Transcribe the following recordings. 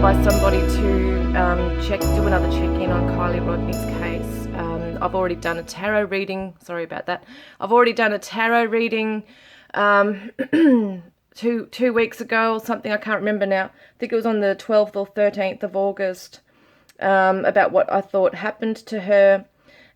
by somebody to do another check-in on Kiely Rodni's case. I've already done a tarot reading. Sorry about that. I've already done a tarot reading 2 weeks ago or something. I can't remember now. I think it was on the 12th or 13th of August, about what I thought happened to her.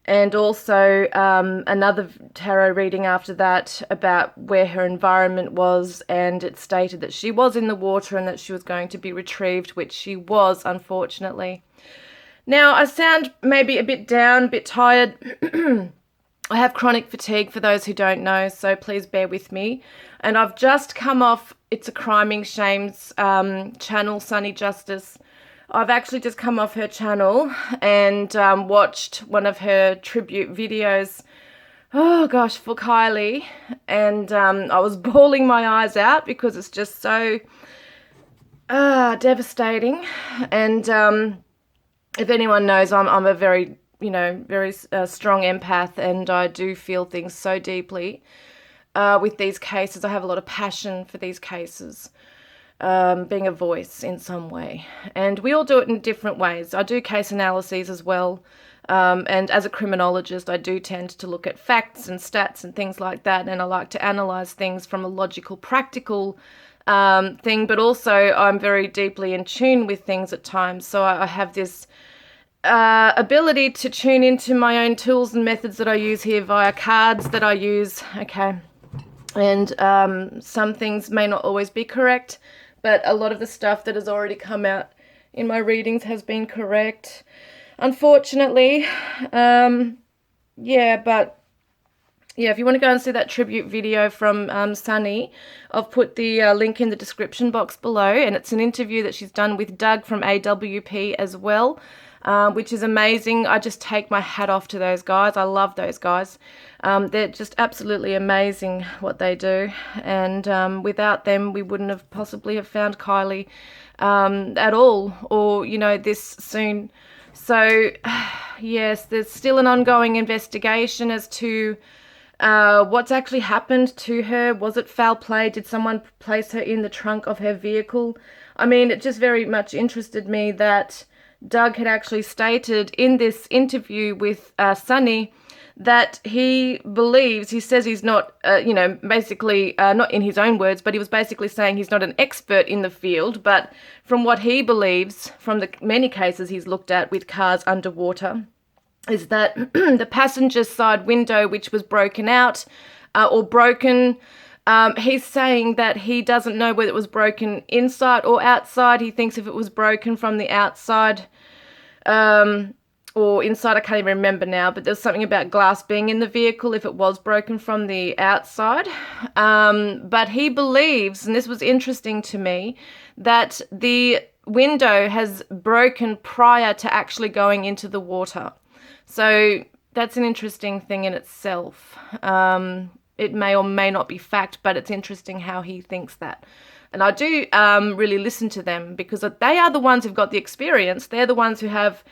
And also another tarot reading after that about where her environment was, and it stated that she was in the water and that she was going to be retrieved, which she was, unfortunately. Now, I sound maybe a bit down, a bit tired. I have chronic fatigue, for those who don't know, so please bear with me. And I've just come off It's a Criming Shames channel, Sunny Justice. I've actually just come off her channel and watched one of her tribute videos, oh gosh, for Kiely, and I was bawling my eyes out because it's just so devastating. And if anyone knows, I'm a very, very strong empath, and I do feel things so deeply with these cases. I have a lot of passion for these cases. Being a voice in some way, and we all do it in different ways. I do case analyses as well, and as a criminologist I do tend to look at facts and stats and things like that, and I like to analyze things from a logical, practical thing, but also I'm very deeply in tune with things at times, so I have this ability to tune into my own tools and methods that I use here via cards that I use, okay, and some things may not always be correct, but a lot of the stuff that has already come out in my readings has been correct, unfortunately. But if you want to go and see that tribute video from Sunny, I've put the link in the description box below, and it's an interview that she's done with Doug from AWP as well, which is amazing. I just take my hat off to those guys. I love those guys. They're just absolutely amazing what they do, and without them we wouldn't have possibly have found Kiely at all, or this soon. So yes, there's still an ongoing investigation as to what's actually happened to her. Was it foul play? Did someone place her in the trunk of her vehicle? I mean, it just very much interested me that Doug had actually stated in this interview with Sunny that he says he's not, basically, not in his own words, but he was basically saying he's not an expert in the field, but from what he believes, from the many cases he's looked at with cars underwater, is that the passenger side window, which was broken out or broken, he's saying that he doesn't know whether it was broken inside or outside. He thinks if it was broken from the outside or inside, I can't even remember now, but there's something about glass being in the vehicle if it was broken from the outside. But he believes, and this was interesting to me, that the window has broken prior to actually going into the water. So that's an interesting thing in itself. It may or may not be fact, but it's interesting how he thinks that. And I do really listen to them, because they are the ones who've got the experience. They're the ones who have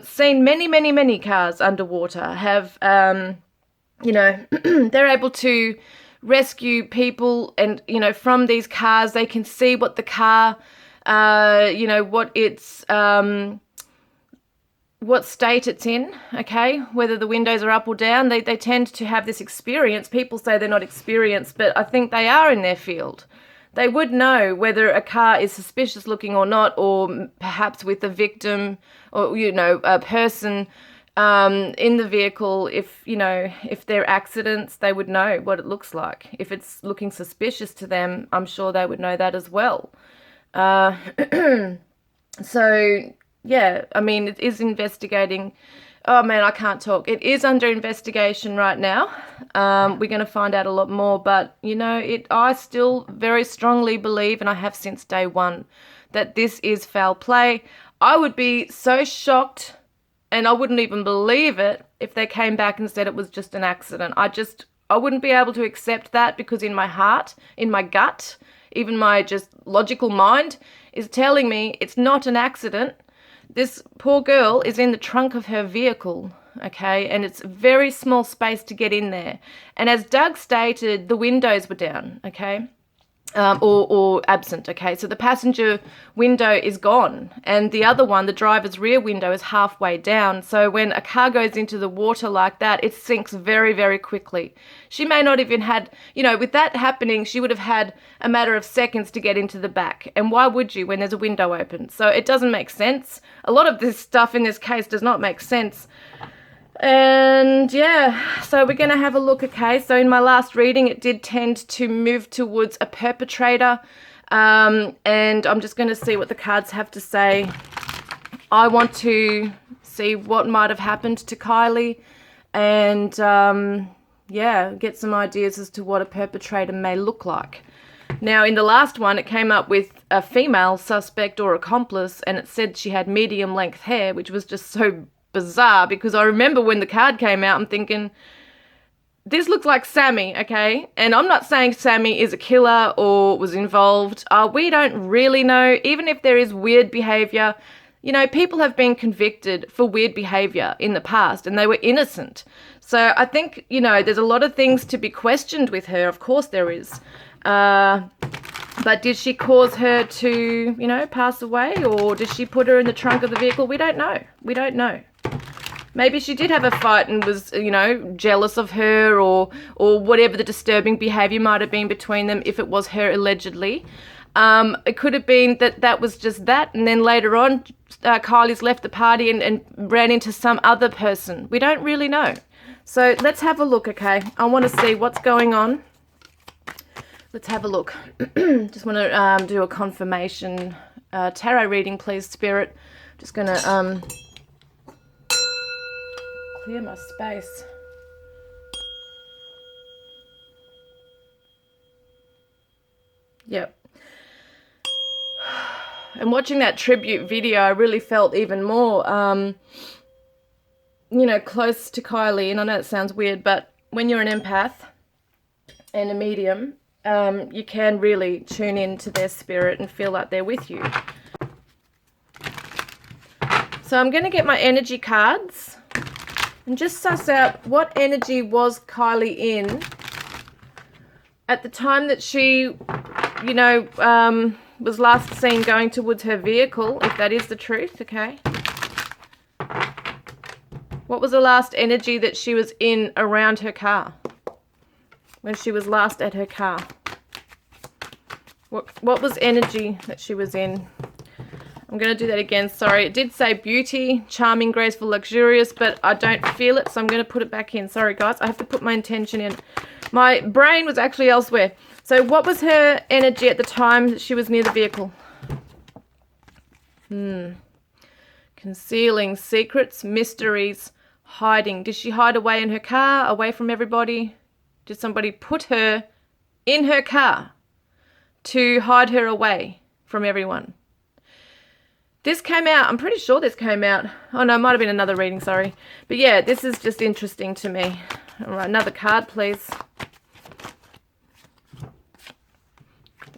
seen many, many, many cars underwater, have, they're able to rescue people, and, from these cars, they can see what the car, what it's, what state it's in, okay, whether the windows are up or down. They tend to have this experience. People say they're not experienced, but I think they are in their field. They would know whether a car is suspicious looking or not, or perhaps with a victim or, a person in the vehicle. If they're accidents, they would know what it looks like. If it's looking suspicious to them, I'm sure they would know that as well. So, yeah, I mean, it is investigating. Oh man, I can't talk. It is under investigation right now. We're going to find out a lot more, but I still very strongly believe, and I have since day one, that this is foul play. I would be so shocked, and I wouldn't even believe it if they came back and said it was just an accident. I wouldn't be able to accept that, because in my heart, in my gut, even my just logical mind is telling me it's not an accident. This poor girl is in the trunk of her vehicle, okay, and it's a very small space to get in there. And as Doug stated, the windows were down, okay. or absent, okay? So the passenger window is gone, and the other one, the driver's rear window, is halfway down. So when a car goes into the water like that, it sinks very, very quickly. She may not even had, you know, with that happening, she would have had a matter of seconds to get into the back. And why would you when there's a window open? So it doesn't make sense. A lot of this stuff in this case does not make sense. And yeah, so we're going to have a look, okay? So in my last reading, it did tend to move towards a perpetrator. And I'm just going to see what the cards have to say. I want to see what might have happened to Kiely and, yeah, get some ideas as to what a perpetrator may look like. Now, in the last one, it came up with a female suspect or accomplice, and it said she had medium length hair, which was just so bizarre, because I remember when the card came out, I'm thinking, this looks like Sammy, okay? And I'm not saying Sammy is a killer or was involved. We don't really know. Even if there is weird behavior, you know, people have been convicted for weird behavior in the past and they were innocent. So I think, you know, there's a lot of things to be questioned with her. Of course there is. But did she cause her to, you know, pass away, or did she put her in the trunk of the vehicle? We don't know. We don't know. Maybe she did have a fight and was, you know, jealous of her, or whatever the disturbing behavior might have been between them, if it was her allegedly. It could have been that was just that, and then later on, Kylie's left the party and ran into some other person. We don't really know. So let's have a look, okay? I want to see what's going on. Let's have a look. Just want to do a confirmation tarot reading, please, Spirit. Just going to clear my space. Yep. And watching that tribute video, I really felt even more, you know, close to Kiely. And I know it sounds weird, but when you're an empath and a medium, you can really tune into their spirit and feel like they're with you. So I'm going to get my energy cards and just suss out what energy was Kiely in at the time that she, you know, was last seen going towards her vehicle, if that is the truth, okay? What was the last energy that she was in around her car? When she was last at her car? What was energy that she was in? I'm going to do that again. Sorry, it did say beauty, charming, graceful, luxurious, but I don't feel it, so I'm going to put it back in. Sorry, guys. I have to put my intention in. My brain was actually elsewhere. So what was her energy at the time that she was near the vehicle? Concealing secrets, mysteries, hiding. Did she hide away in her car, away from everybody? Did somebody put her in her car to hide her away from everyone? This came out, I'm pretty sure this came out. Oh no, it might have been another reading, sorry. But yeah, this is just interesting to me. All right, another card, please.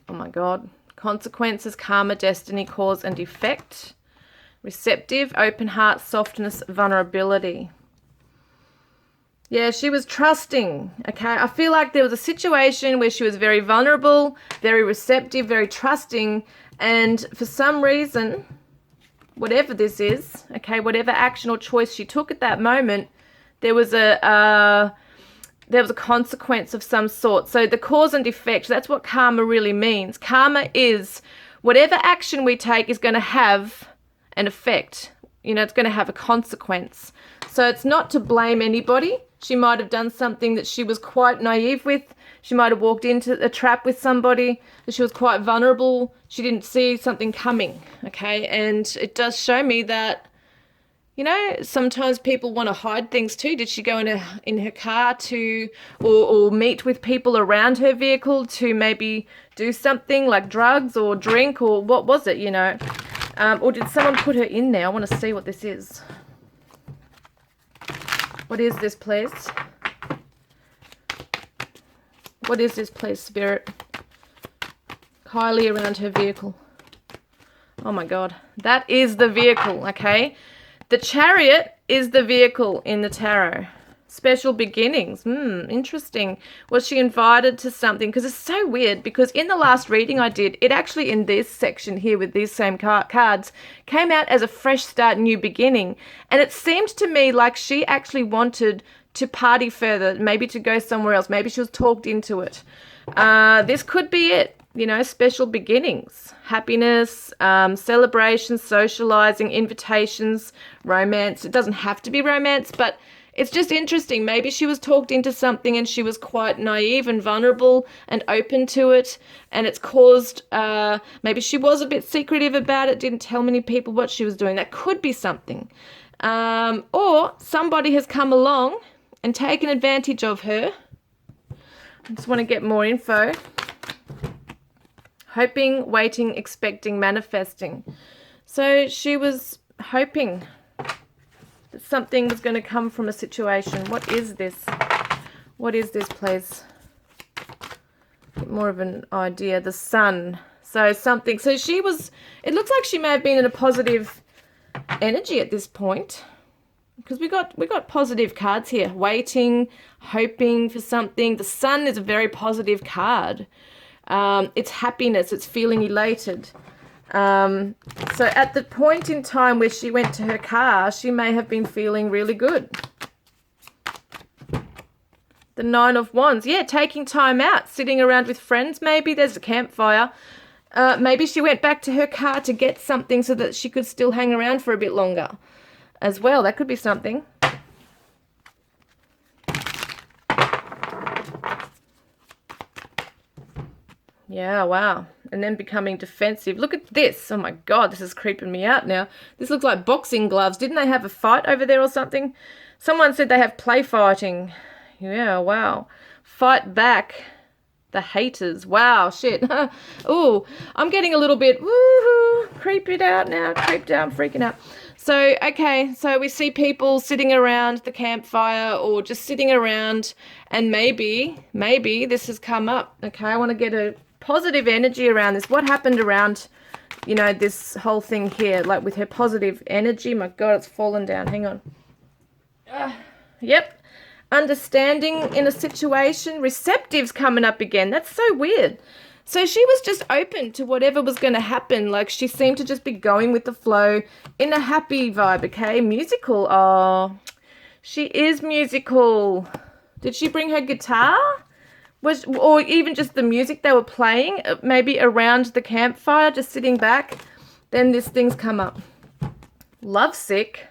Oh my God. Consequences, karma, destiny, cause and effect. Receptive, open heart, softness, vulnerability. Yeah, she was trusting, okay? I feel like there was a situation where she was very vulnerable, very receptive, very trusting, and for some reason, whatever this is, okay, whatever action or choice she took at that moment, there was a consequence of some sort. So the cause and effect, that's what karma really means. Karma is whatever action we take is going to have an effect. You know, it's going to have a consequence. So it's not to blame anybody. She might have done something that she was quite naive with. She might have walked into a trap with somebody that she was quite vulnerable. She didn't see something coming, okay? And it does show me that, you know, sometimes people want to hide things too. Did she go in her car to, or meet with people around her vehicle to maybe do something like drugs or drink, or what was it, you know? Or did someone put her in there? I want to see what this is. What is this, please? What is this, please, Spirit? Kiely around her vehicle. Oh my God. That is the vehicle, okay? The Chariot is the vehicle in the tarot. Special beginnings. Interesting. Was she invited to something? Because it's so weird, because in the last reading I did, it actually in this section here with these same cards came out as a fresh start, new beginning. And it seemed to me like she actually wanted to party further, maybe to go somewhere else. Maybe she was talked into it. This could be it. You know, special beginnings, happiness, celebrations, socializing, invitations, romance. It doesn't have to be romance, but it's just interesting. Maybe she was talked into something and she was quite naive and vulnerable and open to it. And it's caused, maybe she was a bit secretive about it, didn't tell many people what she was doing. That could be something. Or somebody has come along and taken advantage of her. I just want to get more info. Hoping, waiting, expecting, manifesting. So she was hoping that something was going to come from a situation. What is this? What is this, please? Get more of an idea. The sun. So something. So she was, it looks like she may have been in a positive energy at this point. Because we got positive cards here. Waiting, hoping for something. The sun is a very positive card. It's happiness. It's feeling elated. So at the point in time where she went to her car, she may have been feeling really good. The Nine of Wands. Yeah, taking time out, sitting around with friends maybe. There's a campfire. Maybe she went back to her car to get something so that she could still hang around for a bit longer as well. That could be something. Yeah, wow. And then becoming defensive. Look at this. Oh my God, this is creeping me out now. This looks like boxing gloves. Didn't they have a fight over there or something? Someone said they have play fighting. Yeah, wow. Fight back the haters. Wow, shit. Ooh, I'm getting a little bit creeped out now. Creeped out, I'm freaking out. So, okay, so we see people sitting around the campfire or just sitting around, and maybe this has come up. Okay, I want to get a positive energy around this. What happened around, you know, this whole thing here, like with her positive energy? My God, it's fallen down. Hang on. Yep. Understanding in a situation. Receptive's coming up again. That's so weird. So she was just open to whatever was going to happen. Like she seemed to just be going with the flow in a happy vibe, okay? Musical. Oh, she is musical. Did she bring her guitar? Or even just the music they were playing, maybe around the campfire, just sitting back. Then this thing's come up. Lovesick.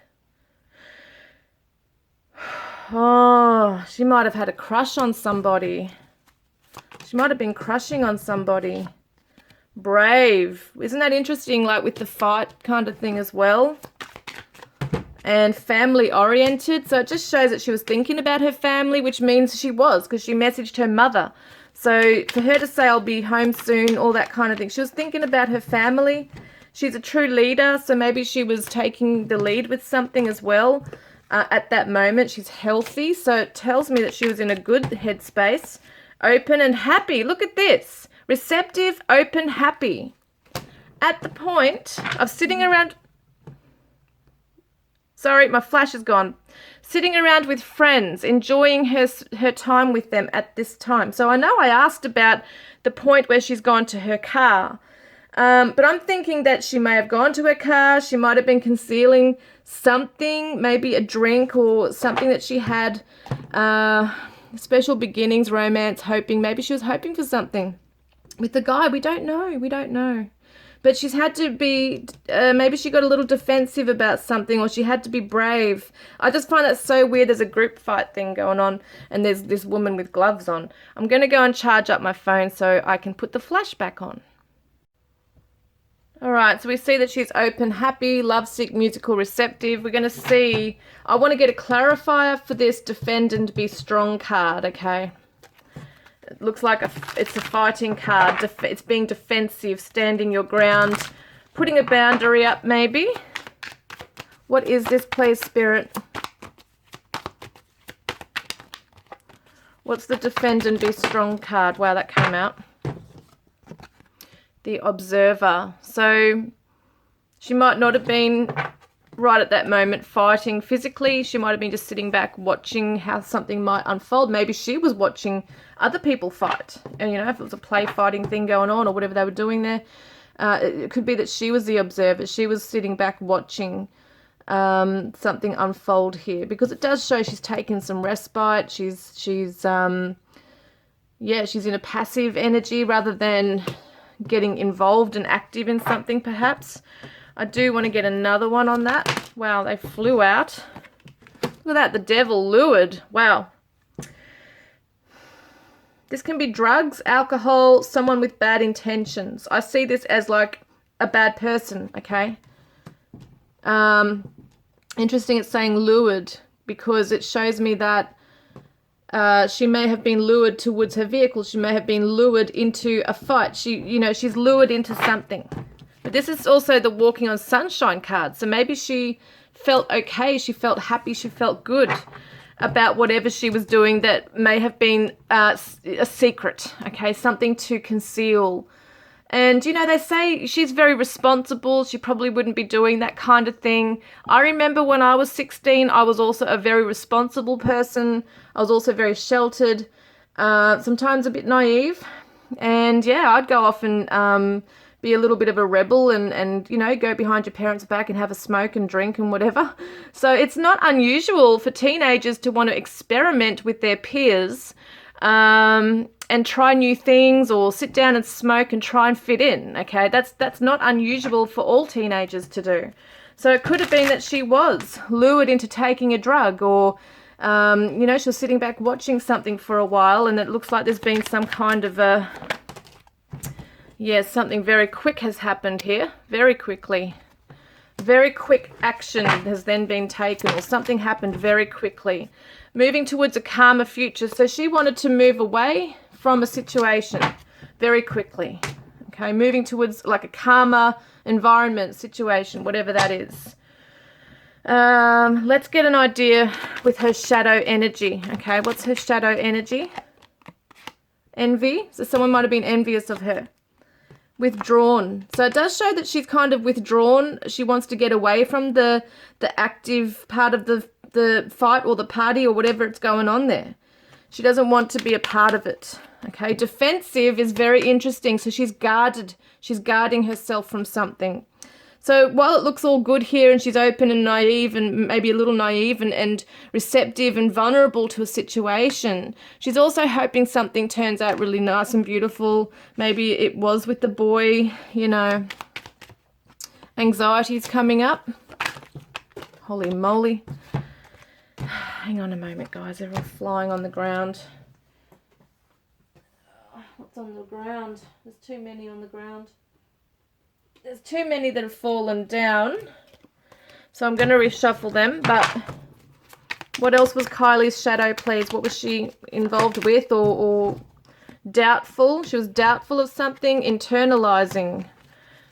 Oh, she might have had a crush on somebody. She might have been crushing on somebody. Brave. Isn't that interesting? Like with the fight kind of thing as well. And family oriented. So it just shows that she was thinking about her family, which means she was, because she messaged her mother. So for her to say, I'll be home soon, all that kind of thing. She was thinking about her family. She's a true leader. So maybe she was taking the lead with something as well. At that moment, she's healthy. So it tells me that she was in a good headspace. Open and happy. Look at this. Receptive, open, happy. At the point of sitting around... Sorry, my flash is gone. Sitting around with friends, enjoying her time with them at this time. So I know I asked about the point where she's gone to her car. But I'm thinking that she may have gone to her car. She might have been concealing something, maybe a drink or something that she had. Special beginnings, romance, hoping. Maybe she was hoping for something with the guy. We don't know. But she's had to be, maybe she got a little defensive about something, or she had to be brave. I just find that so weird. There's a group fight thing going on, and there's this woman with gloves on. I'm going to go and charge up my phone so I can put the flash back on. All right, so we see that she's open, happy, lovesick, musical, receptive. We're going to see, I want to get a clarifier for this defend and be strong card, okay? It looks like it's a fighting card. It's being defensive, standing your ground, putting a boundary up maybe. What is this, please, Spirit? What's the defend and be strong card? Wow, that came out. The Observer. So she might not have been right at that moment fighting physically. She might have been just sitting back watching how something might unfold. Maybe she was watching other people fight. And, you know, if it was a play fighting thing going on or whatever they were doing there, it could be that she was the observer. She was sitting back watching something unfold here, because it does show she's taken some respite. She's in a passive energy rather than getting involved and active in something, perhaps. I do want to get another one on that. Wow, they flew out. Look at that, the devil lured. Wow. This can be drugs, alcohol, someone with bad intentions. I see this as like a bad person, okay? Interesting it's saying lured, because it shows me that she may have been lured towards her vehicle. She may have been lured into a fight. She's lured into something. But this is also the walking on sunshine card. So maybe she felt okay. She felt happy. She felt good about whatever she was doing that may have been a secret, okay? Something to conceal. And, you know, they say she's very responsible. She probably wouldn't be doing that kind of thing. I remember when I was 16, I was also a very responsible person. I was also very sheltered, sometimes a bit naive. And, yeah, I'd go off and be a little bit of a rebel and, you know, go behind your parents' back and have a smoke and drink and whatever. So it's not unusual for teenagers to want to experiment with their peers, and try new things, or sit down and smoke and try and fit in, okay? That's not unusual for all teenagers to do. So it could have been that she was lured into taking a drug, or, you know, she was sitting back watching something for a while, and it looks like there's been some kind of something very quick has happened here, very quickly. Very quick action has then been taken, or something happened very quickly. Moving towards a calmer future. So she wanted to move away from a situation very quickly. Okay, moving towards like a calmer environment, situation, whatever that is. Let's get an idea with her shadow energy. Okay, what's her shadow energy? Envy. So someone might have been envious of her. Withdrawn. So it does show that she's kind of withdrawn. She wants to get away from the active part of the fight or the party or whatever it's going on there. She doesn't want to be a part of it. Okay, defensive is very interesting. So she's guarded. She's guarding herself from something. So while it looks all good here and she's open and naive and maybe a little naive and receptive and vulnerable to a situation, she's also hoping something turns out really nice and beautiful. Maybe it was with the boy, you know. Anxiety's coming up. Holy moly. Hang on a moment, guys. They're all flying on the ground. What's on the ground? There's too many on the ground. There's too many that have fallen down. So I'm going to reshuffle them. But what else was Kiely's shadow, please? What was she involved with or doubtful? She was doubtful of something, internalizing.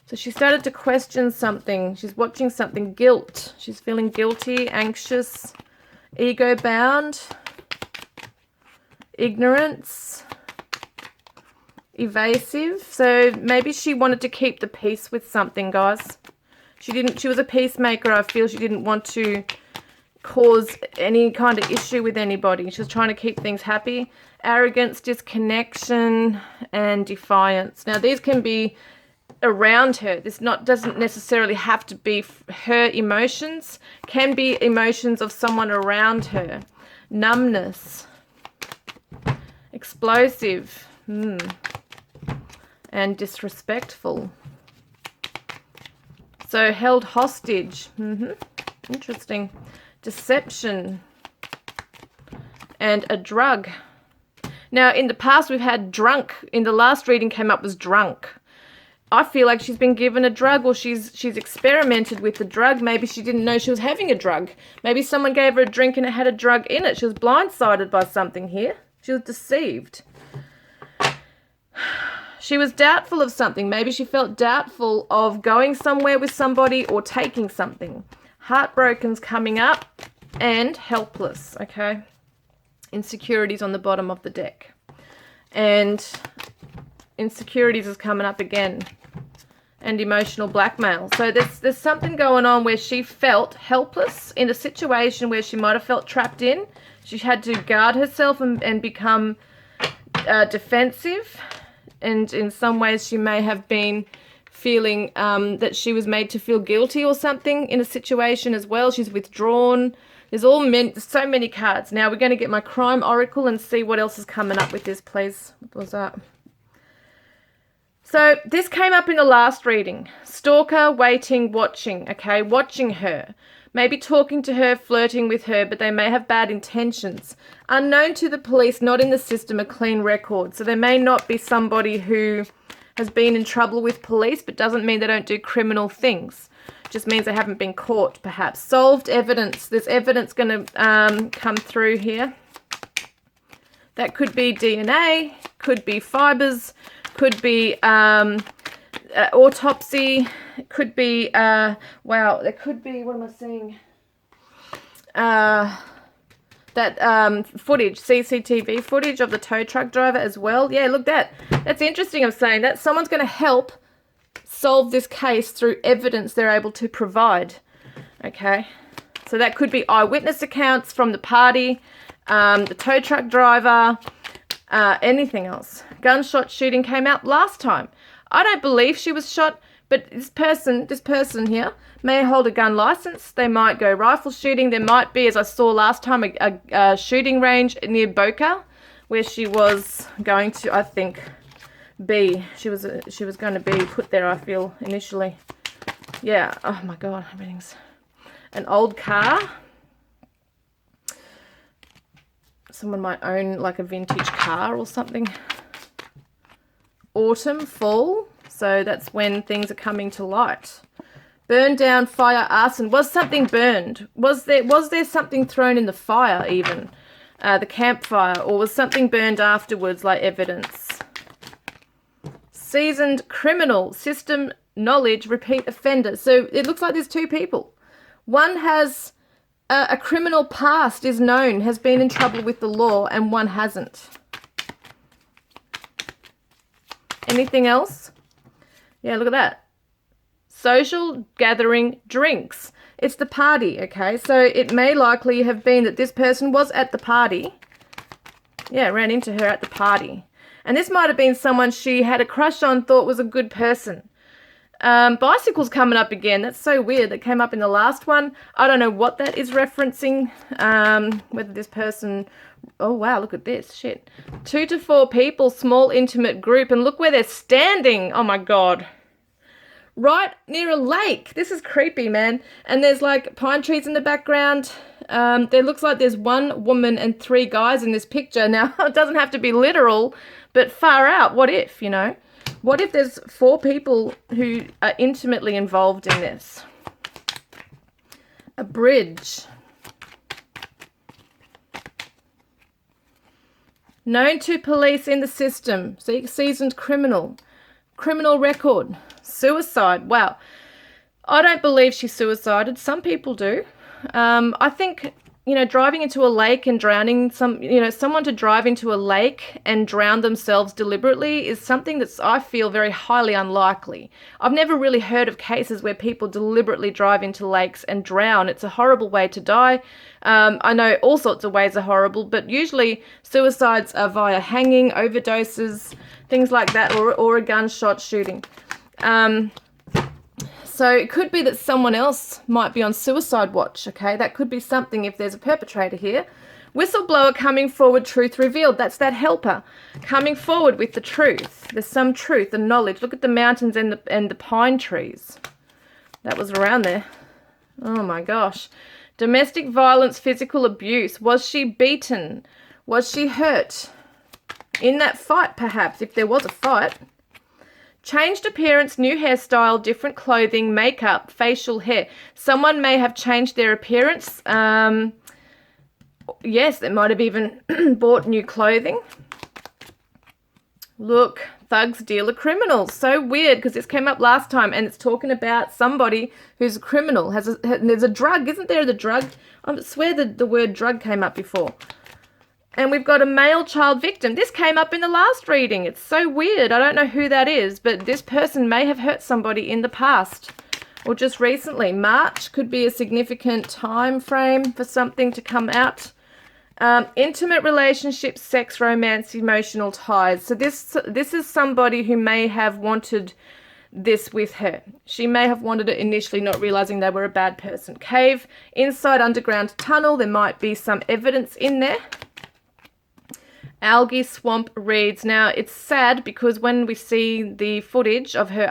So she started to question something. She's watching something. Guilt. She's feeling guilty, anxious, ego-bound, ignorance, evasive. So maybe she wanted to keep the peace with something, guys. She was a peacemaker. I feel she didn't want to cause any kind of issue with anybody. She was trying to keep things happy. Arrogance, disconnection, and defiance. Now these can be around her. This doesn't necessarily have to be her emotions. Can be emotions of someone around her. Numbness, explosive, and disrespectful. So held hostage. Interesting. Deception. And a drug. Now in the past we've had drunk. In the last reading came up was drunk. I feel like she's been given a drug, or she's experimented with the drug. Maybe she didn't know she was having a drug. Maybe someone gave her a drink and it had a drug in it. She was blindsided by something here. She was deceived. She was doubtful of something. Maybe she felt doubtful of going somewhere with somebody or taking something. Heartbroken's coming up, and helpless, okay? Insecurities on the bottom of the deck. And insecurities is coming up again. and emotional blackmail. So there's something going on where she felt helpless in a situation where she might have felt trapped in. She had to guard herself and become defensive. And in some ways she may have been feeling that she was made to feel guilty or something in a situation as well. She's withdrawn. There's so many cards. Now we're going to get my crime oracle and see what else is coming up with this, please. What was that? So this came up in the last reading. Stalker, waiting, watching, okay? Watching her. Maybe talking to her, flirting with her, but they may have bad intentions. Unknown to the police, not in the system, a clean record. So there may not be somebody who has been in trouble with police, but doesn't mean they don't do criminal things. Just means they haven't been caught, perhaps. Solved evidence. There's evidence going to come through here. That could be DNA, could be fibers, could be autopsy, could be, wow, there could be, what am I seeing? That footage, CCTV footage of the tow truck driver as well. Yeah, look, that's interesting. I'm saying that someone's going to help solve this case through evidence they're able to provide. Okay, so that could be eyewitness accounts from the party, the tow truck driver, anything else. Gunshot shooting came out last time. I don't believe she was shot, but this person here may hold a gun license. They might go rifle shooting. There might be, as I saw last time, a shooting range near Boca where she was going to, I think, be. She was going to be put there, I feel, initially. Yeah. Oh my God, everything's an old car. Someone might own like a vintage car or something. Autumn, fall. So that's when things are coming to light. Burn down, fire, arson. Was something burned? Was there something thrown in the fire even? The campfire, or was something burned afterwards like evidence? Seasoned criminal, system knowledge, repeat offender. So it looks like there's two people. One has a criminal past, is known, has been in trouble with the law, and one hasn't. Anything else? Yeah, look at that. Social gathering, drinks. It's the party, okay? So it may likely have been that this person was at the party. Yeah, ran into her at the party. And this might have been someone she had a crush on, thought was a good person. Bicycles coming up again. That's so weird. That came up in the last one. I don't know what that is referencing. Whether this person... Oh, wow, look at this. Shit. 2 to 4 people, small, intimate group. And look where they're standing. Oh, my God. Right near a lake. This is creepy, man. And there's, like, pine trees in the background. There looks like there's 1 woman and 3 guys in this picture. Now, it doesn't have to be literal, but far out. What if, you know? What if there's 4 people who are intimately involved in this? A bridge. Known to police in the system. Seasoned criminal. Criminal record. Suicide. Wow. I don't believe she suicided. Some people do. I think, you know, driving into a lake and drowning someone to drive into a lake and drown themselves deliberately is something that's, I feel, very highly unlikely. I've never really heard of cases where people deliberately drive into lakes and drown. It's a horrible way to die. I know all sorts of ways are horrible, but usually suicides are via hanging, overdoses, things like that, or a gunshot shooting. So it could be that someone else might be on suicide watch, okay? That could be something if there's a perpetrator here. Whistleblower coming forward, truth revealed. That's that helper coming forward with the truth. There's some truth and knowledge. Look at the mountains and the pine trees. That was around there. Oh my gosh. Domestic violence, physical abuse. Was she beaten? Was she hurt? In that fight, perhaps, if there was a fight. Changed appearance, new hairstyle, different clothing, makeup, facial hair. Someone may have changed their appearance. Yes, they might have even bought new clothing. Look, thugs, dealer, criminals. So weird because this came up last time and it's talking about somebody who's a criminal. There's a drug, isn't there? The drug. I swear the word drug came up before. And we've got a male child victim. This came up in the last reading. It's so weird. I don't know who that is, but this person may have hurt somebody in the past or just recently. March could be a significant time frame for something to come out. Intimate relationships, sex, romance, emotional ties. So this is somebody who may have wanted this with her. She may have wanted it initially, not realizing they were a bad person. Cave, inside underground tunnel. There might be some evidence in there. Algae, swamp, reeds. Now, it's sad because when we see the footage of her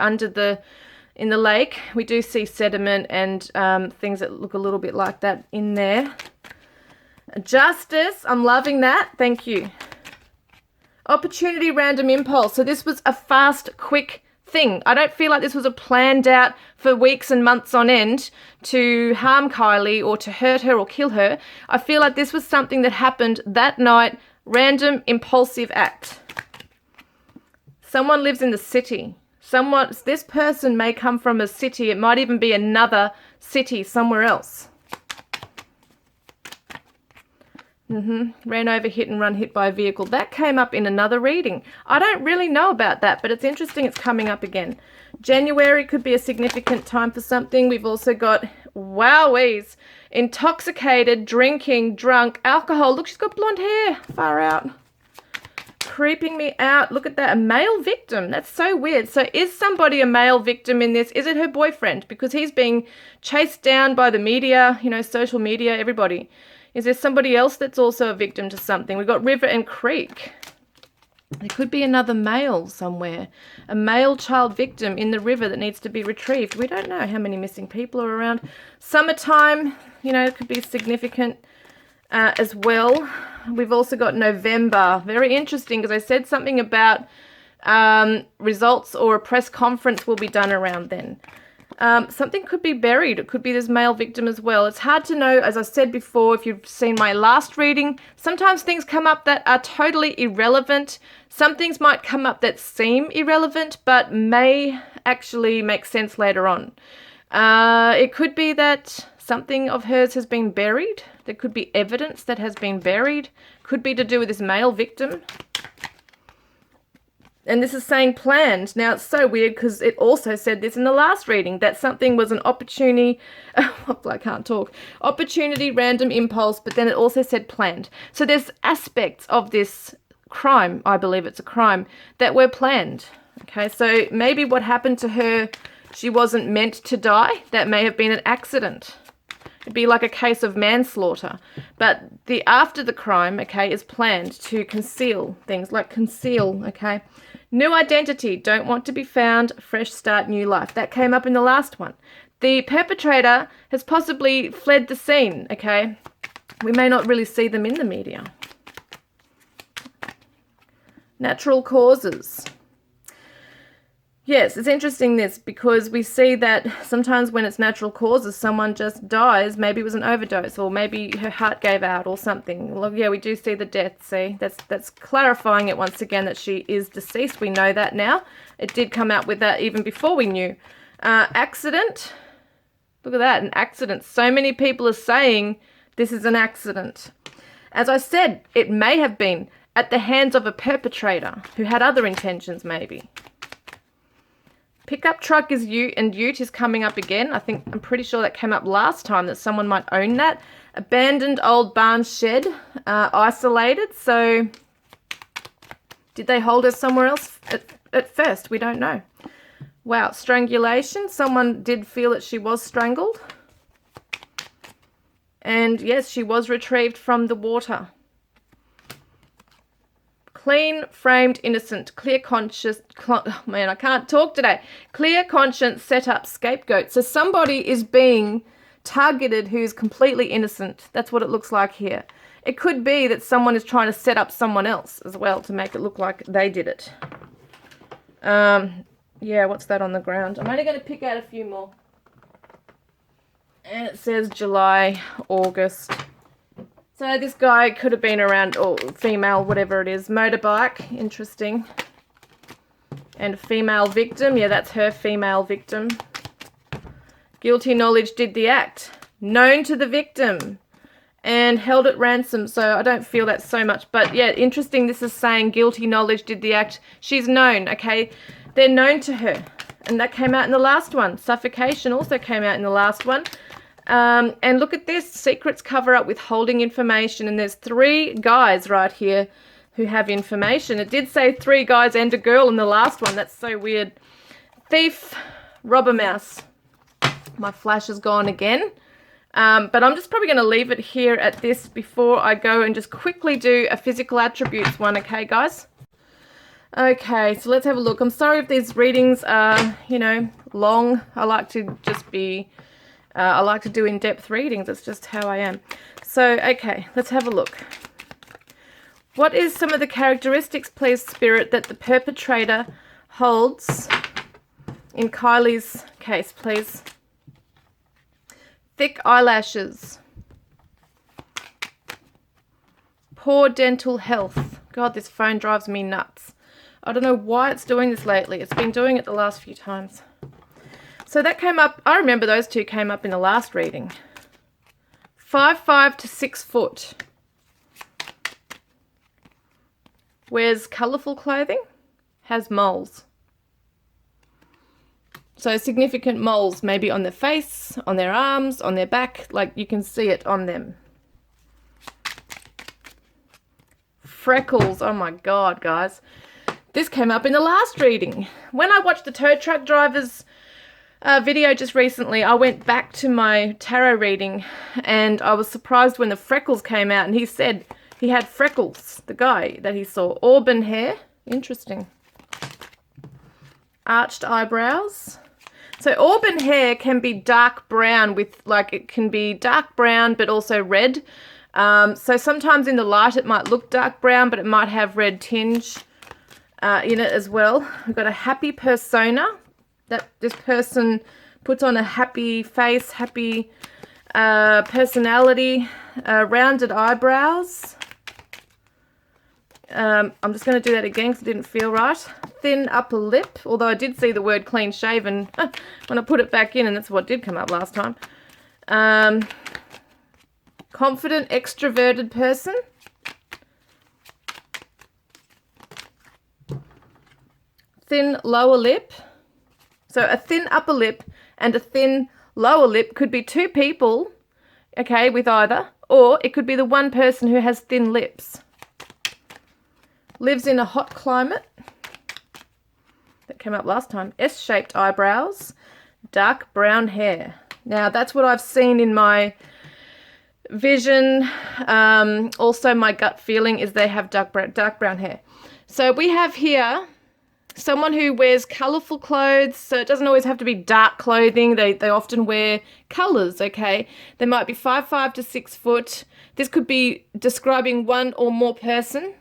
in the lake, we do see sediment and things that look a little bit like that in there. Justice, I'm loving that. Thank you. Opportunity, random impulse. So this was a fast, quick thing. I don't feel like this was a planned out for weeks and months on end to harm Kiely or to hurt her or kill her. I feel like this was something that happened that night. Random, impulsive act. Someone lives in the city. This person may come from a city. It might even be another city somewhere else. Ran over, hit and run, hit by a vehicle. That came up in another reading. I don't really know about that, but it's interesting it's coming up again. January could be a significant time for something. We've also got, wowies, intoxicated, drinking, drunk, alcohol. Look, she's got blonde hair. Far out. Creeping me out. Look at that. A male victim. That's so weird. So is somebody a male victim in this? Is it her boyfriend? Because he's being chased down by the media, social media, everybody. Is there somebody else that's also a victim to something? We've got river and creek. There could be another male somewhere. A male child victim in the river that needs to be retrieved. We don't know how many missing people are around. Summertime, it could be significant as well. We've also got November. Very interesting because I said something about results or a press conference will be done around then. Something could be buried. It could be this male victim as well. It's hard to know, as I said before, if you've seen my last reading. Sometimes things come up that are totally irrelevant. Some things might come up that seem irrelevant, but may actually make sense later on. It could be that something of hers has been buried. There could be evidence that has been buried. Could be to do with this male victim. And this is saying planned. Now, it's so weird because it also said this in the last reading, that something was an opportunity. I can't talk. Opportunity, random impulse, but then it also said planned. So there's aspects of this crime, I believe it's a crime, that were planned. Okay, so maybe what happened to her, she wasn't meant to die. That may have been an accident. It'd be like a case of manslaughter. But after the crime, okay, is planned to conceal things, like conceal, okay. New identity, don't want to be found, fresh start, new life. That came up in the last one. The perpetrator has possibly fled the scene, okay. We may not really see them in the media. Natural causes. Yes, it's interesting this because we see that sometimes when it's natural causes, someone just dies. Maybe it was an overdose or maybe her heart gave out or something. Well, yeah, we do see the death, see? That's clarifying it once again that she is deceased. We know that now. It did come out with that even before we knew. Accident. Look at that, an accident. So many people are saying this is an accident. As I said, it may have been at the hands of a perpetrator who had other intentions maybe. Pickup truck is ute is coming up again. I'm pretty sure that came up last time that someone might own that. Abandoned old barn shed, isolated. So did they hold her somewhere else at first? We don't know. Wow, strangulation. Someone did feel that she was strangled. And yes, she was retrieved from the water. Clean, framed, innocent, clear conscience, oh man, I can't talk today. Clear conscience, set up, scapegoat. So somebody is being targeted who's completely innocent. That's what it looks like here. It could be that someone is trying to set up someone else as well to make it look like they did it. Yeah, what's that on the ground? I'm only going to pick out a few more. And it says July, August. So this guy could have been around, or female, whatever it is. Motorbike, interesting. And female victim, yeah, that's her, female victim. Guilty knowledge did the act. Known to the victim. and held at ransom. So I don't feel that so much. But yeah, interesting. This is saying guilty knowledge did the act. She's known, okay? They're known to her. And that came out in the last one. Suffocation also came out in the last one. And look at this. Secrets cover up withholding information. And there's 3 guys right here who have information. It did say 3 guys and a girl in the last one. That's so weird. Thief, robber mouse. My flash is gone again. But I'm just probably going to leave it here at this before I go and just quickly do a physical attributes one, okay, guys? Okay, so let's have a look. I'm sorry if these readings are, you know, long. I like to just be, I like to do in-depth readings. It's just how I am. So, okay, let's have a look. What is some of the characteristics, please, Spirit, that the perpetrator holds in Kiely's case, please? Thick eyelashes. Poor dental health. God, this phone drives me nuts. I don't know why it's doing this lately. It's been doing it the last few times. So that came up, I remember those 2 came up in the last reading. 5'5" to 6 foot. Wears colourful clothing. Has moles. So significant moles, maybe on their face, on their arms, on their back, like you can see it on them. Freckles, oh my God, guys. This came up in the last reading. When I watched the tow truck driver's video just recently, I went back to my tarot reading and I was surprised when the freckles came out and he said he had freckles, the guy that he saw. Auburn hair, interesting. Arched eyebrows. So auburn hair can be dark brown with, like, it can be dark brown but also red. So sometimes in the light it might look dark brown, but it might have red tinge in it as well. We've got a happy persona, that this person puts on a happy face, happy personality, rounded eyebrows. I'm just going to do that again because it didn't feel right. Thin upper lip, although I did see the word clean shaven when I put it back in, and that's what did come up last time. Confident, extroverted person. Thin lower lip. So a thin upper lip and a thin lower lip could be 2 people, okay, with either, or it could be the one person who has thin lips. Lives in a hot climate. That came up last time. S-shaped eyebrows. Dark brown hair. Now, that's what I've seen in my vision. Also, my gut feeling is they have dark brown hair. So we have here someone who wears colourful clothes. So it doesn't always have to be dark clothing. They often wear colours, okay? They might be 5'5" to 6 foot. This could be describing one or more person.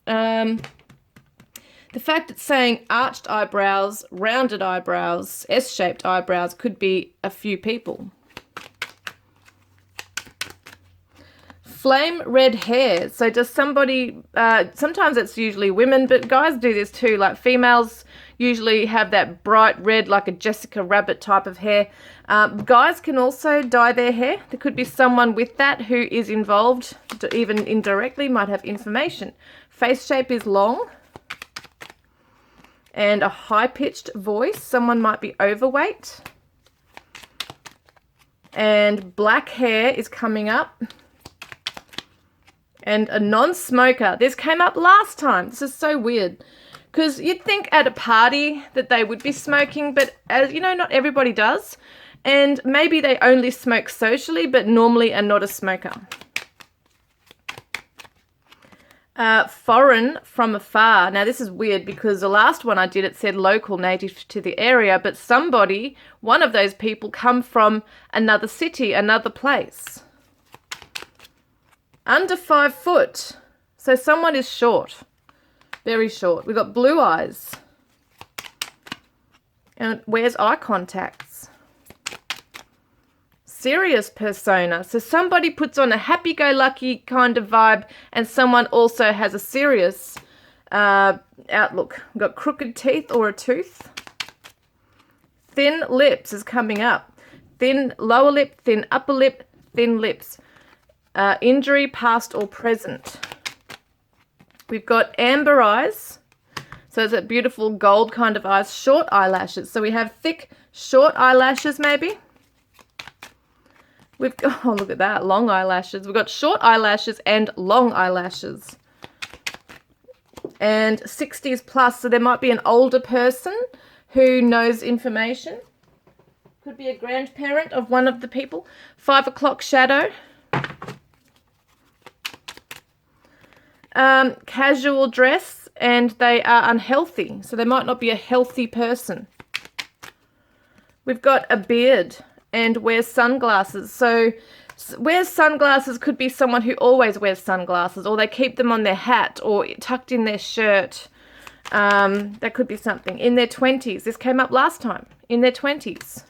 The fact it's saying arched eyebrows, rounded eyebrows, S-shaped eyebrows could be a few people. Flame red hair. So does somebody, sometimes it's usually women, but guys do this too. Like females usually have that bright red, like a Jessica Rabbit type of hair. Guys can also dye their hair. There could be someone with that who is involved, even indirectly, might have information. Face shape is long. And a high-pitched voice. Someone might be overweight. And black hair is coming up. And a non-smoker. This came up last time. This is so weird. Because you'd think at a party that they would be smoking, but as you know, not everybody does. And maybe they only smoke socially, but normally are not a smoker. Foreign from afar. Now this is weird because the last one I did, it said local, native to the area, but somebody, one of those people, come from another city, another place. Under 5 foot. So someone is short. Very short. We've got blue eyes. And wears eye contacts. Serious persona. So somebody puts on a happy-go-lucky kind of vibe and someone also has a serious outlook. We've got crooked teeth or a tooth. Thin lips is coming up. Thin lower lip, thin upper lip, thin lips. Injury, past or present. We've got amber eyes. So it's that beautiful gold kind of eyes. Short eyelashes. So we have thick, short eyelashes maybe. We've got, oh, look at that, long eyelashes. We've got short eyelashes and long eyelashes. And 60s plus, so there might be an older person who knows information. Could be a grandparent of one of the people. 5 o'clock shadow. Casual dress, and they are unhealthy, so they might not be a healthy person. We've got a beard and wears sunglasses. So wears sunglasses could be someone who always wears sunglasses, or they keep them on their hat or tucked in their shirt. That could be something. In their 20s. This came up last time. In their 20s.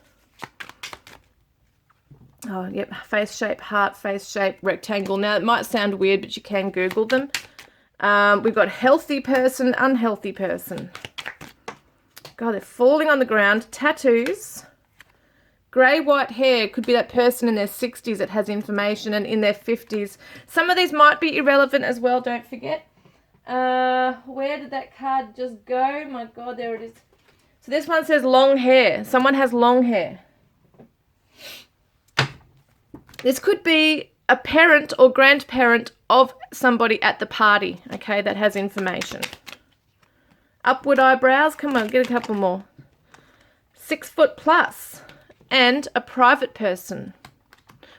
Oh, yep. Face shape, heart, face shape, rectangle. Now, it might sound weird, but you can Google them. We've got healthy person, unhealthy person. God, they're falling on the ground. Tattoos. Grey, white hair. Could be that person in their 60s that has information, and in their 50s. Some of these might be irrelevant as well, don't forget. Where did that card just go? My God, there it is. So this one says long hair. Someone has long hair. This could be a parent or grandparent of somebody at the party, okay, that has information. Upward eyebrows. Come on, get a couple more. 6 foot plus. And a private person.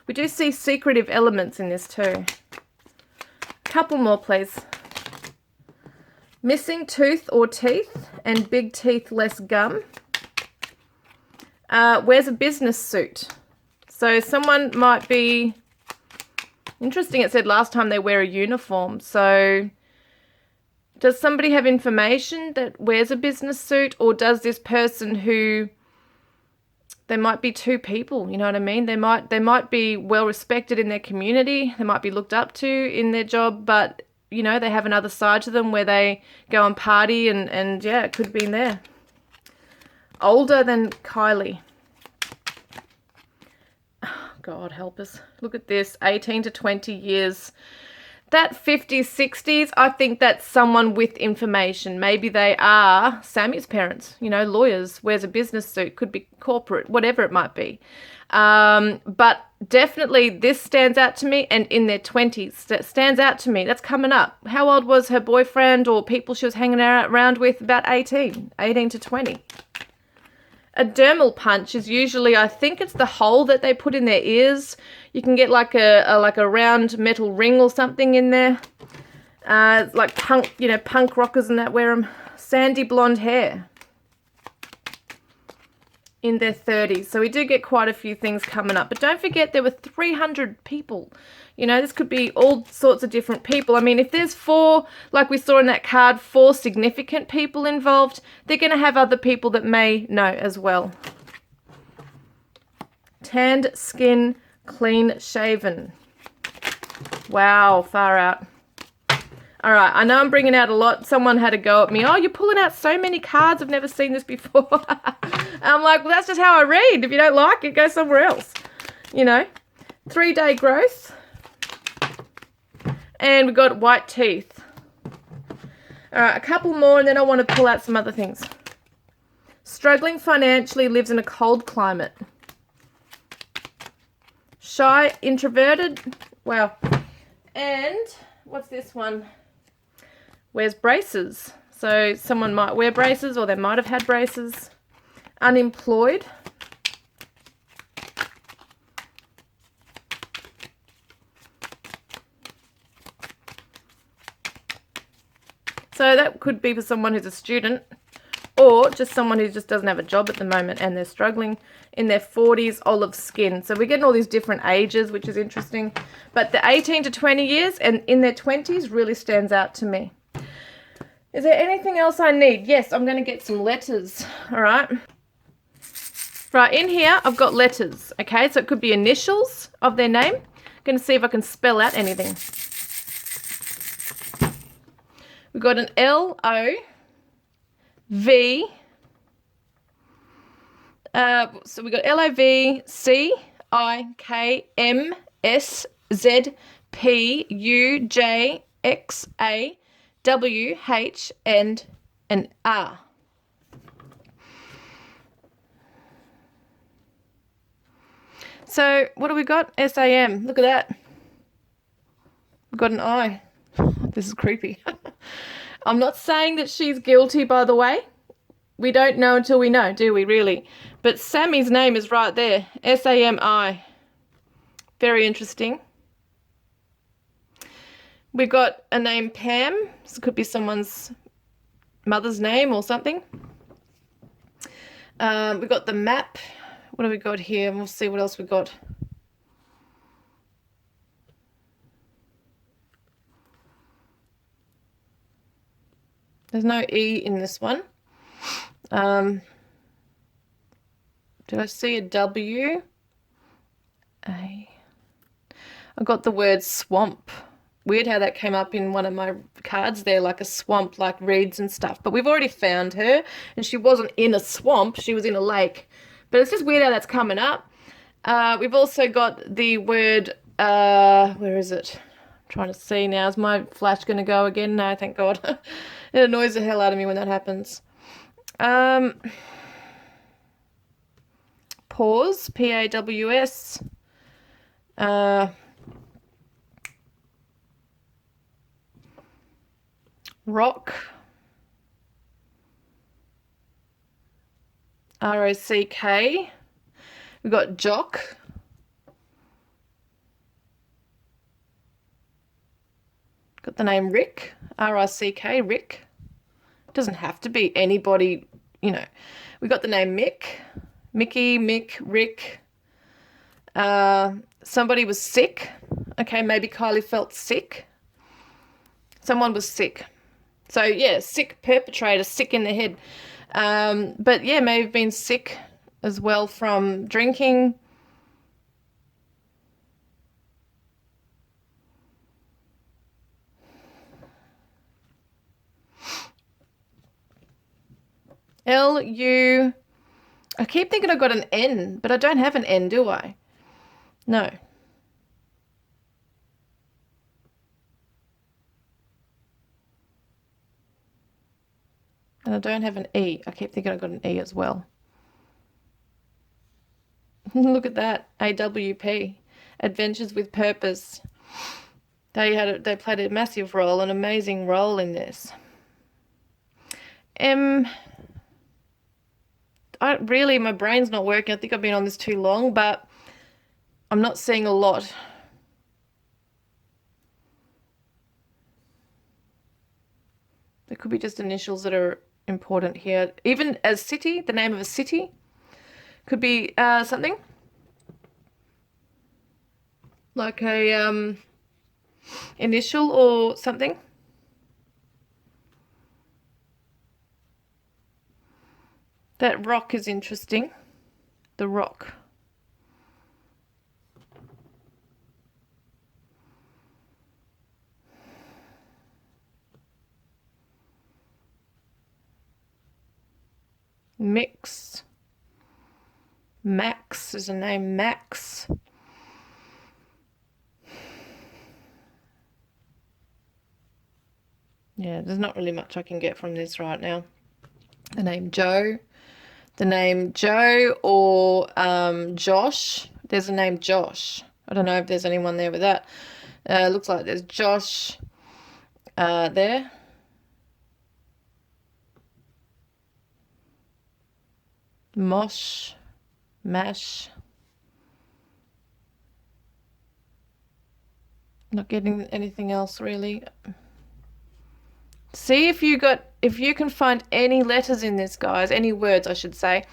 We do see secretive elements in this too. Couple more, please. Missing tooth or teeth, and big teeth, less gum. Wears a business suit. So someone might be, interesting, it said last time they wear a uniform. So does somebody have information that wears a business suit, or does this person who, they might be two people, you know what I mean? They might be well respected in their community. They might be looked up to in their job, but, you know, they have another side to them where they go and party and yeah, it could be in there. Older than Kiely. God help us. Look at this, 18 to 20 years. That 50s, 60s, I think that's someone with information. Maybe they are Sammy's parents, you know, lawyers, wears a business suit, could be corporate, whatever it might be. But definitely this stands out to me, and in their 20s, that stands out to me. That's coming up. How old was her boyfriend or people she was hanging around with? About 18 to 20. A dermal punch is usually, I think it's the hole that they put in their ears. You can get like a round metal ring or something in there. Like punk, you know, punk rockers and that wear them. Sandy blonde hair. In their 30s. So we do get quite a few things coming up. But don't forget there were 300 people. You know, this could be all sorts of different people. I mean, if there's 4, like we saw in that card, 4 significant people involved, they're going to have other people that may know as well. Tanned skin, clean shaven. Wow, far out. All right, I know I'm bringing out a lot. Someone had a go at me. Oh, you're pulling out so many cards. I've never seen this before. I'm like, well, that's just how I read. If you don't like it, go somewhere else. You know, 3-day growth. And we've got white teeth. All right, a couple more, and then I want to pull out some other things. Struggling financially, lives in a cold climate. Shy, introverted. Wow. And what's this one? Wears braces. So someone might wear braces, or they might have had braces. Unemployed. So that could be for someone who's a student, or just someone who just doesn't have a job at the moment and they're struggling. In their 40s, olive skin. So we're getting all these different ages, which is interesting. But the 18 to 20 years and in their 20s really stands out to me. Is there anything else I need? Yes, I'm going to get some letters. All right. Right, in here, I've got letters. Okay, so it could be initials of their name. I'm going to see if I can spell out anything. We've got an L-O-V. So we've got L-O-V-C-I-K-M-S-Z PUJXAWH and an R. So what do we got? SAM. Look at that. We've got an I. This is creepy. I'm not saying that she's guilty, by the way. We don't know until we know, do we, really? But Sammy's name is right there. SAMI. Very interesting. We've got a name Pam. This could be someone's mother's name or something. We've got the map. What have we got here? We'll see what else we've got. There's no E in this one. Did I see a W? I got the word swamp. Weird how that came up in one of my cards there, like a swamp, like reeds and stuff. But we've already found her, and she wasn't in a swamp. She was in a lake. But it's just weird how that's coming up. We've also got the word, where is it? I'm trying to see now. Is my flash going to go again? No, thank God. It annoys the hell out of me when that happens. Pause, PAWS. Rock. ROCK. We've got jock. Got the name Rick. RICK, Rick. Doesn't have to be anybody, you know. We got the name Mick. Mickey, Mick, Rick. Somebody was sick. Okay, maybe Kylie felt sick. Someone was sick. So, yeah, sick perpetrator, sick in the head. But, yeah, may have been sick as well from drinking. LU. I keep thinking I've got an N, but I don't have an N, do I? No. And I don't have an E. I keep thinking I've got an E as well. Look at that. AWP. Adventures with Purpose. They played a massive role, an amazing role in this. Really, my brain's not working. I think I've been on this too long, but I'm not seeing a lot. There could be just initials that are important here. Even as city, the name of a city could be something like a initial or something. That rock is interesting. The rock. Mix. Max is a name, Max. Yeah, there's not really much I can get from this right now. The name Joe. The name Joe or Josh. There's a name Josh. I don't know if there's anyone there with that. Looks like there's Josh there. Mosh. Mash. Not getting anything else really. See if you can find any letters in this, guys. Any words, I should say.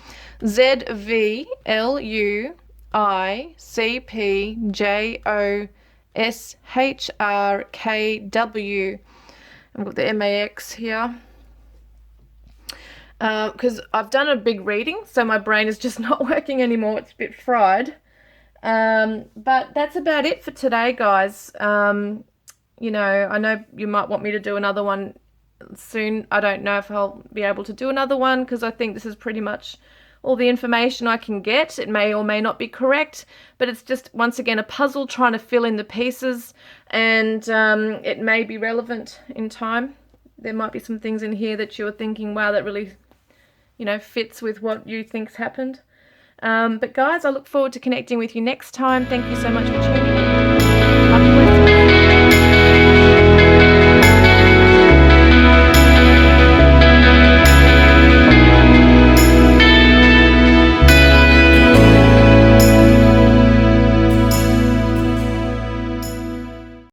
ZVLUICPJOSHRKW. I've got the MAX here. Because I've done a big reading, so my brain is just not working anymore. It's a bit fried. But that's about it for today, guys. You know, I know you might want me to do another one soon. I don't know if I'll be able to do another one because I think this is pretty much all the information I can get. It may or may not be correct, but it's just, once again, a puzzle trying to fill in the pieces, and it may be relevant in time. There might be some things in here that you're thinking, wow, that really, fits with what you think's happened. But guys, I look forward to connecting with you next time. Thank you so much for tuning in.